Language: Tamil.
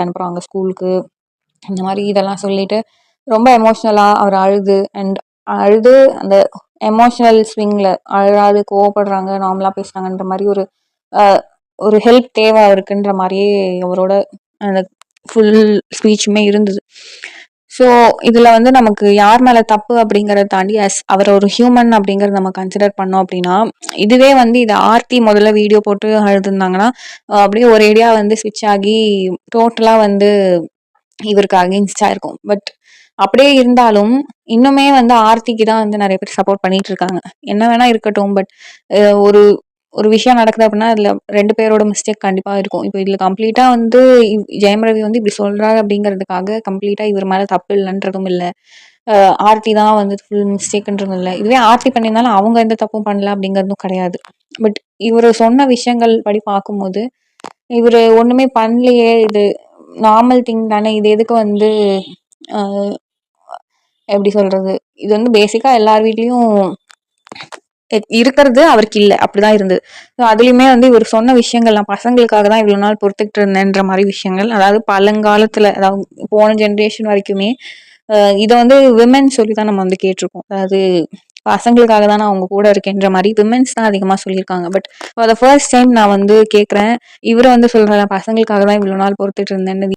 அனுப்புறாங்க ஸ்கூலுக்கு. இந்த மாதிரி இதெல்லாம் சொல்லிட்டு ரொம்ப எமோஷ்னலாக அவர் அழுது அந்த எமோஷ்னல் ஸ்விங்கில் அழாது கோவப்படுறாங்க, நார்மலாக பேசுகிறாங்கன்ற மாதிரி ஒரு ஹெல்ப் தேவை இருக்குன்ற மாதிரியே அவரோட அந்த ஃபுல் ஸ்பீச்சுமே இருந்தது. ஸோ இதில் வந்து நமக்கு யார் மேலே தப்பு அப்படிங்கிறத தாண்டி அவர் ஒரு ஹியூமன் அப்படிங்கிறத நம்ம கன்சிடர் பண்ணோம் அப்படின்னா, இதுவே வந்து இதை ஆர்த்தி முதல்ல வீடியோ போட்டு அழுதுருந்தாங்கன்னா அப்படியே ஒரேடியா வந்து ஸ்விட்ச் ஆகி டோட்டலாக வந்து இவருக்கு அகெயின்ஸ்டா இருக்கும். பட் அப்படியே இருந்தாலும் இன்னுமே வந்து ஆர்த்திக்கு தான் வந்து நிறைய பேர் சப்போர்ட் பண்ணிட்டு இருக்காங்க. என்ன வேணா இருக்கட்டும், பட் ஒரு ஒரு விஷயம் நடக்குது அப்படின்னா அதுல 2 பேரோட மிஸ்டேக் கண்டிப்பா இருக்கும். இப்போ இதுல கம்ப்ளீட்டா வந்து ஜெயம் ரவி வந்து இப்படி சொல்றாரு அப்படிங்கிறதுக்காக கம்ப்ளீட்டா இவர் மேல தப்பு இல்லைன்றதும் இல்லை, ஆர்த்தி தான் வந்து ஃபுல் மிஸ்டேக்ன்றதும் இல்லை. இதுவே ஆர்த்தி பண்ணியிருந்தாலும் அவங்க எந்த தப்பும் பண்ணல அப்படிங்கிறதும் கிடையாது. பட் இவர் சொன்ன விஷயங்கள் படி பார்க்கும்போது இவர் ஒண்ணுமே பண்ணலையே, இது நார்மல் திங் தானே, இது எதுக்கு வந்து எப்படி சொல்றது, இது வந்து பேசிக்கா எல்லார் வீட்லயும் இருக்கிறது அவருக்கு இல்லை, அப்படிதான் இருந்தது. ஸோ அதுலயுமே வந்து இவர் சொன்ன விஷயங்கள் நான் பசங்களுக்காக தான் இவ்வளவு நாள் பொறுத்துக்கிட்டு இருந்தேன்ற மாதிரி விஷயங்கள், அதாவது பழங்காலத்துல அதாவது போன ஜென்ரேஷன் வரைக்குமே இதை வந்து விமென் சொல்லி தான் நம்ம வந்து கேட்டிருக்கோம். அதாவது பசங்களுக்காக தான் நான் அவங்க கூட இருக்கேன்ற மாதிரி விமென்ஸ் தான் அதிகமாக சொல்லியிருக்காங்க. But for the first time நான் வந்து கேட்குறேன், இவரை வந்து சொல்கிறேன் பசங்களுக்காக தான் இவ்வளோ நாள் பொறுத்துட்டு இருந்தேன்னு.